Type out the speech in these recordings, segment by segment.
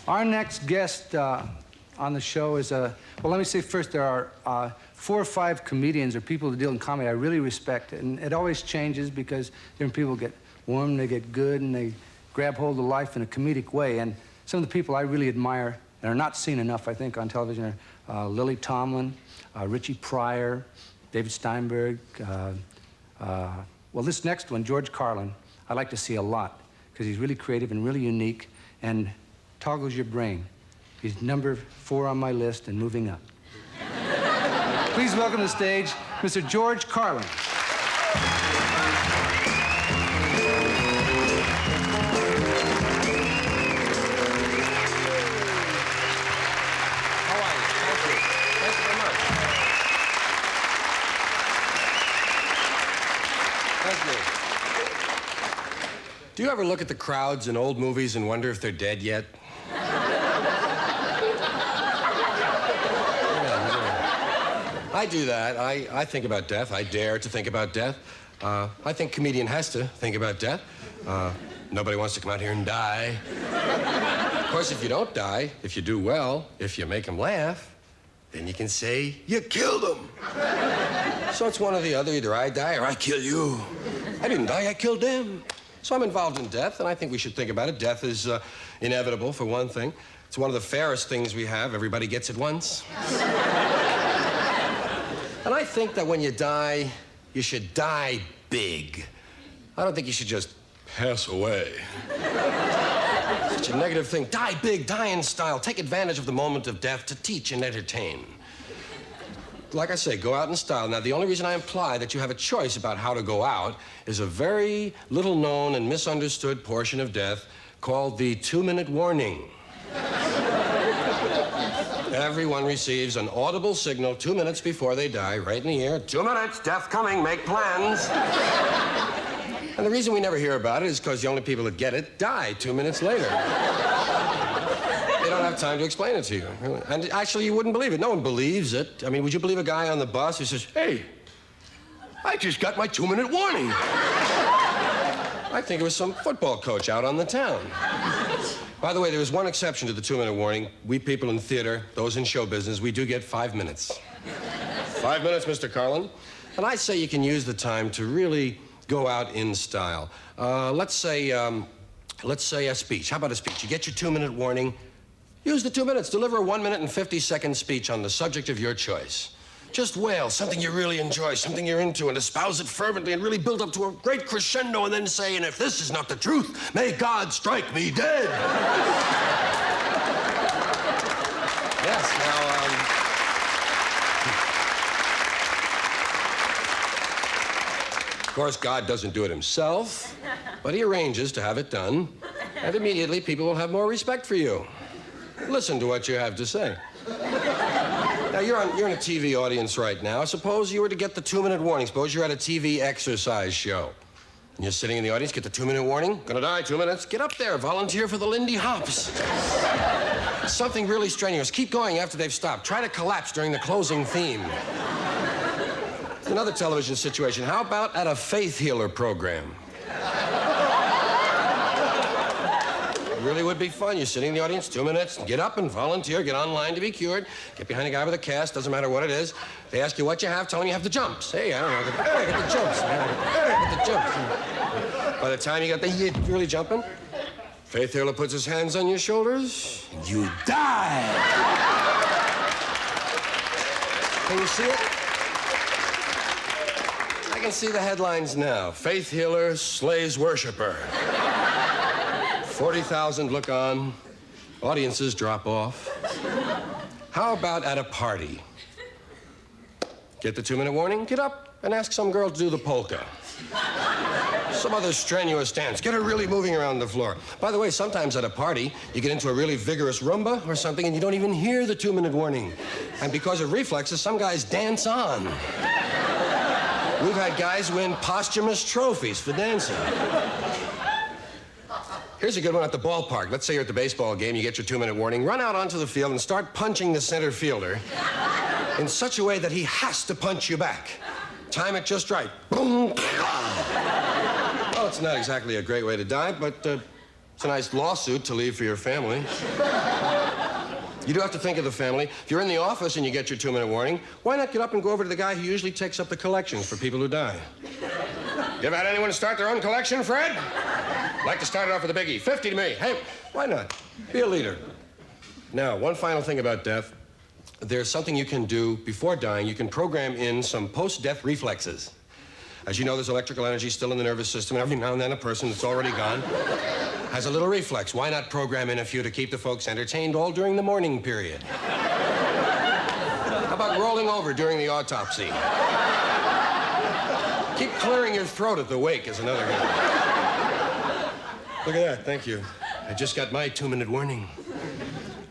Our next guest on the show is well, let me say first, there are 4 or 5 comedians or people who deal in comedy I really respect. And it always changes because different people get warm, they get good, and they grab hold of life in a comedic way. And some of the people I really admire and are not seen enough, I think, on television are Lily Tomlin, Richie Pryor, David Steinberg. Well, this next one, George Carlin, I like to see a lot because he's really creative and really unique and toggles your brain. He's number 4 on my list and moving up. Please welcome to the stage Mr. George Carlin. Do you ever look at the crowds in old movies and wonder if they're dead yet? I do that. I think about death. I dare to think about death. I think comedian has to think about death. Nobody wants to come out here and die. Of course, if you don't die, if you do well, if you make them laugh, then you can say, you killed them. So it's one or the other. Either I die or I kill you. I didn't die, I killed them. So I'm involved in death, and I think we should think about it. Death is inevitable, for one thing. It's one of the fairest things we have. Everybody gets it once. And I think that when you die, you should die big. I don't think you should just pass away. Such a negative thing. Die big, die in style. Take advantage of the moment of death to teach and entertain. Like I say, go out in style. Now, the only reason I imply that you have a choice about how to go out is a very little-known and misunderstood portion of death called the 2-minute warning. Everyone receives an audible signal 2 minutes before they die, right in the ear. 2 minutes, death coming, make plans. And the reason we never hear about it is because the only people that get it die 2 minutes later. They don't have time to explain it to you. And actually, you wouldn't believe it. No one believes it. I mean, would you believe a guy on the bus who says, hey, I just got my 2-minute warning? I think it was some football coach out on the town. By the way, there is one exception to the 2-minute warning. We people in theater, those in show business, we do get 5 minutes. 5 minutes, Mr. Carlin. And I say you can use the time to really go out in style. Let's say a speech. How about a speech? You get your 2-minute warning. Use the 2 minutes. Deliver a 1-minute and 50-second speech on the subject of your choice. Just wail something you really enjoy, something you're into, and espouse it fervently and really build up to a great crescendo and then say, and if this is not the truth, may God strike me dead. Yes, now, of course, God doesn't do it himself, but he arranges to have it done, and immediately people will have more respect for you. Listen to what you have to say. Now, you're in a TV audience right now. Suppose you were to get the 2-minute warning. Suppose you're at a TV exercise show. And you're sitting in the audience, get the 2-minute warning. Gonna die, 2 minutes. Get up there, volunteer for the Lindy Hops. Something really strenuous. Keep going after they've stopped. Try to collapse during the closing theme. Another television situation. How about at a faith healer program? It really would be fun. You're sitting in the audience, 2 minutes, get up and volunteer, get online to be cured, get behind a guy with a cast, doesn't matter what it is. They ask you what you have, tell them you have the jumps. Hey, I don't know, I got the jumps. I got the jumps. By the time you got you're really jumping, faith healer puts his hands on your shoulders, and you die. Can you see it? I can see the headlines now. Faith healer slays worshiper. 40,000 look on. Audiences drop off. How about at a party? Get the 2-minute warning, get up and ask some girl to do the polka. Some other strenuous dance. Get her really moving around the floor. By the way, sometimes at a party, you get into a really vigorous rumba or something and you don't even hear the 2-minute warning. And because of reflexes, some guys dance on. We've had guys win posthumous trophies for dancing. Here's a good one at the ballpark. Let's say you're at the baseball game, you get your 2-minute warning, run out onto the field and start punching the center fielder in such a way that he has to punch you back. Time it just right. Boom. Well, it's not exactly a great way to die, but It's a nice lawsuit to leave for your family. You do have to think of the family. If you're in the office and you get your 2-minute warning, why not get up and go over to the guy who usually takes up the collections for people who die? You ever had anyone start their own collection, Fred? Like to start it off with a biggie. 50 to me. Hey, why not? Be a leader. Now, one final thing about death. There's something you can do before dying. You can program in some post-death reflexes. As you know, there's electrical energy still in the nervous system. Every now and then, a person that's already gone has a little reflex. Why not program in a few to keep the folks entertained all during the mourning period? How about rolling over during the autopsy? Keep clearing your throat at the wake is another good one. Look at that, thank you. I just got my 2-minute warning.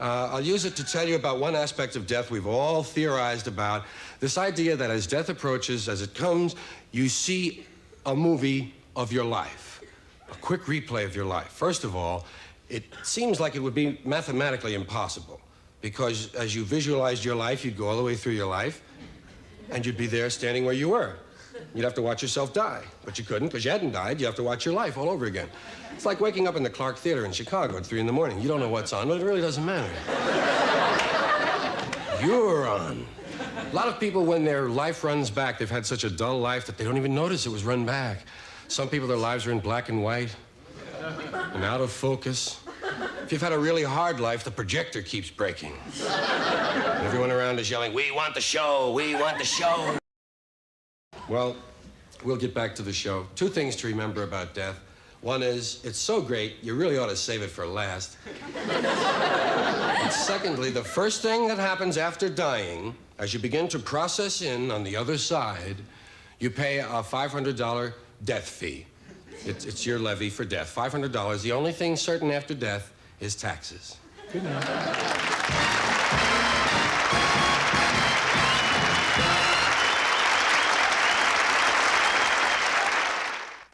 I'll use it to tell you about one aspect of death we've all theorized about. This idea that as death approaches, as it comes, you see a movie of your life. A quick replay of your life. First of all, it seems like it would be mathematically impossible because as you visualized your life, you'd go all the way through your life and you'd be there standing where you were. You'd have to watch yourself die, but you couldn't because you hadn't died. You have to watch your life all over again. It's like waking up in the Clark Theater in Chicago at 3 in the morning. You don't know what's on, but it really doesn't matter. You're on. A lot of people, when their life runs back, they've had such a dull life that they don't even notice it was run back. Some people, their lives are in black and white and out of focus. If you've had a really hard life, the projector keeps breaking. And everyone around is yelling, "We want the show, we want the show." Well, we'll get back to the show. 2 things to remember about death. One is, it's so great, you really ought to save it for last. And secondly, the first thing that happens after dying, as you begin to process in on the other side, you pay a $500 death fee. It's your levy for death, $500. The only thing certain after death is taxes. Good night.